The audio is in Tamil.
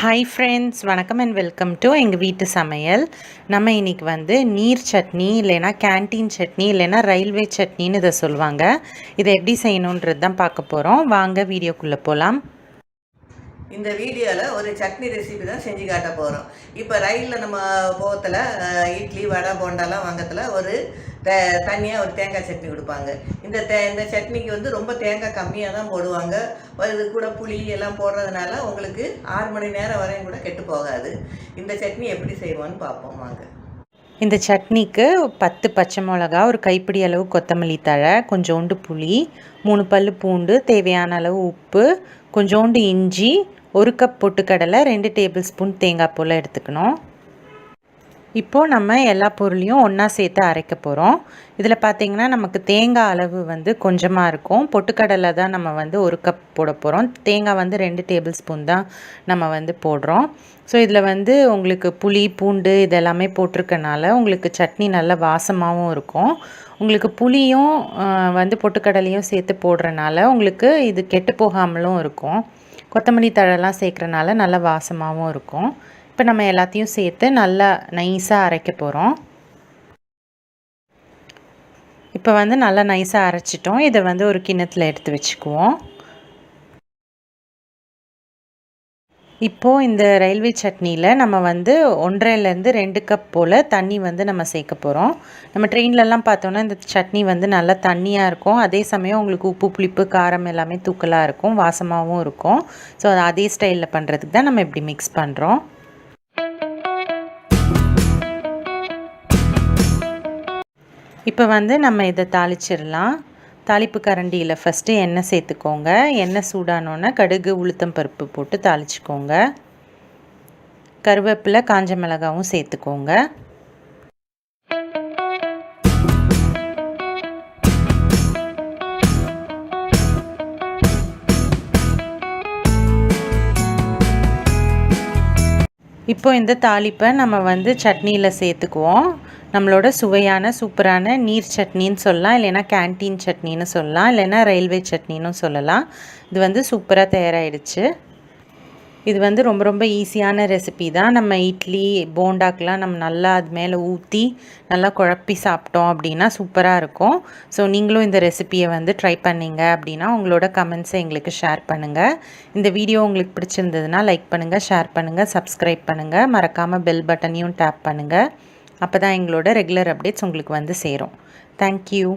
ஹாய் ஃப்ரெண்ட்ஸ், வணக்கம் அண்ட் வெல்கம் டு எங்கள் வீட்டு சமையல். நம்ம இன்றைக்கி வந்து நீர் சட்னி இல்லைன்னா கேன்டீன் சட்னி இல்லைன்னா ரயில்வே சட்னின்னு இதை சொல்லுவாங்க. இதை எப்படி செய்யணுன்றது தான் பார்க்க போகிறோம். வாங்க வீடியோக்குள்ளே போகலாம். இந்த வீடியோவில் ஒரு சட்னி ரெசிபி தான் செஞ்சு காட்ட போகிறோம். இப்போ ரயிலில் நம்ம போகத்தில் இட்லி வடை போண்டாலாம் வாங்கத்தில் ஒரு தனியாக ஒரு தேங்காய் சட்னி கொடுப்பாங்க. இந்த சட்னிக்கு வந்து ரொம்ப தேங்காய் கம்மியாக தான் போடுவாங்க. இது கூட புளி எல்லாம் போடுறதுனால உங்களுக்கு 6 மணி நேரம் வரையும் கூட கெட்டு போகாது. இந்த சட்னி எப்படி செய்வோன்னு பார்ப்போம் வாங்க. இந்த சட்னிக்கு 10 பச்சை மிளகா, ஒரு கைப்பிடி அளவு கொத்தமல்லி தழை, கொஞ்சோண்டு புளி, 3 பல் பூண்டு, தேவையான அளவு உப்பு, கொஞ்சோண்டு இஞ்சி, 1 கப் பொட்டுக்கடலை, 2 டேபிள் ஸ்பூன் தேங்காய் போல் எடுத்துக்கணும். இப்போது நம்ம எல்லா பொருளையும் ஒன்றா சேர்த்து அரைக்க போகிறோம். இதில் பார்த்திங்கன்னா நமக்கு தேங்காய் அளவு வந்து கொஞ்சமாக இருக்கும். பொட்டுக்கடலை தான் நம்ம வந்து 1 கப் போட போகிறோம். தேங்காய் வந்து 2 டேபிள் ஸ்பூன் தான் நம்ம வந்து போடுறோம். ஸோ இதில் வந்து உங்களுக்கு புளி பூண்டு இதெல்லாமே போட்டிருக்கனால உங்களுக்கு சட்னி நல்ல வாசமாகவும் இருக்கும். உங்களுக்கு புளியும் வந்து பொட்டுக்கடலையும் சேர்த்து போடுறனால உங்களுக்கு இது கெட்டு போகாமலும் இருக்கும். கொத்தமல்லி தழைலாம் சேர்க்குறனால நல்ல வாசமாகவும் இருக்கும். இப்போ நம்ம எல்லாத்தையும் சேர்த்து நல்லா நைஸாக அரைக்க போகிறோம். இப்போ வந்து நல்லா நைஸாக அரைச்சிட்டோம். இதை வந்து ஒரு கிண்ணத்தில் எடுத்து வச்சுக்குவோம். இப்போது இந்த ரயில்வே சட்னியில் நம்ம வந்து 1.5லேருந்து 2 கப் போல் தண்ணி வந்து நம்ம சேர்க்க போகிறோம். நம்ம ட்ரெயின்லலாம் பார்த்தோன்னா இந்த சட்னி வந்து நல்லா தண்ணியாக இருக்கும். அதே சமயம் உங்களுக்கு உப்பு புளிப்பு காரம் எல்லாமே தூக்கலாக இருக்கும், வாசமாகவும் இருக்கும். ஸோ அதே ஸ்டைலில் பண்ணுறதுக்கு தான் நம்ம இப்படி மிக்ஸ் பண்ணுறோம். இப்போ வந்து நம்ம இதை தாளிச்சிடலாம். தாளிப்பு கரண்டியில் ஃபஸ்ட்டு எண்ணெய் சேர்த்துக்கோங்க. எண்ணெய் சூடானோன்னா கடுகு உளுத்தம் பருப்பு போட்டு தாளிச்சிக்கோங்க. கருவேப்பிலை காஞ்ச மிளகாவும் சேர்த்துக்கோங்க. இப்போ இந்த தாளிப்பை நம்ம வந்து சட்னியில் சேர்த்துக்குவோம். நம்மளோட சுவையான சூப்பரான நீர் சட்னின்னு சொல்லலாம், இல்லைன்னா கேன்டீன் சட்னின்னு சொல்லலாம், இல்லைன்னா ரயில்வே சட்னின்னு சொல்லலாம். இது வந்து சூப்பராக தயாராகிடுச்சு. இது வந்து ரொம்ப ரொம்ப ஈஸியான ரெசிபி தான். நம்ம இட்லி போண்டாக்கெலாம் நம்ம நல்லா அது மேலே ஊற்றி நல்லா குழப்பி சாப்பிட்டோம் அப்படின்னா சூப்பராக இருக்கும். ஸோ நீங்களும் இந்த ரெசிபியை வந்து ட்ரை பண்ணிங்க அப்படின்னா உங்களோட கமெண்ட்ஸை எங்களுக்கு ஷேர் பண்ணுங்கள். இந்த வீடியோ உங்களுக்கு பிடிச்சிருந்ததுன்னா லைக் பண்ணுங்கள், ஷேர் பண்ணுங்கள், சப்ஸ்கிரைப் பண்ணுங்கள். மறக்காமல் பெல் பட்டனையும் டேப் பண்ணுங்கள். அப்போ தான் எங்களோட ரெகுலர் அப்டேட்ஸ் உங்களுக்கு வந்து சேரும். தேங்க்யூ.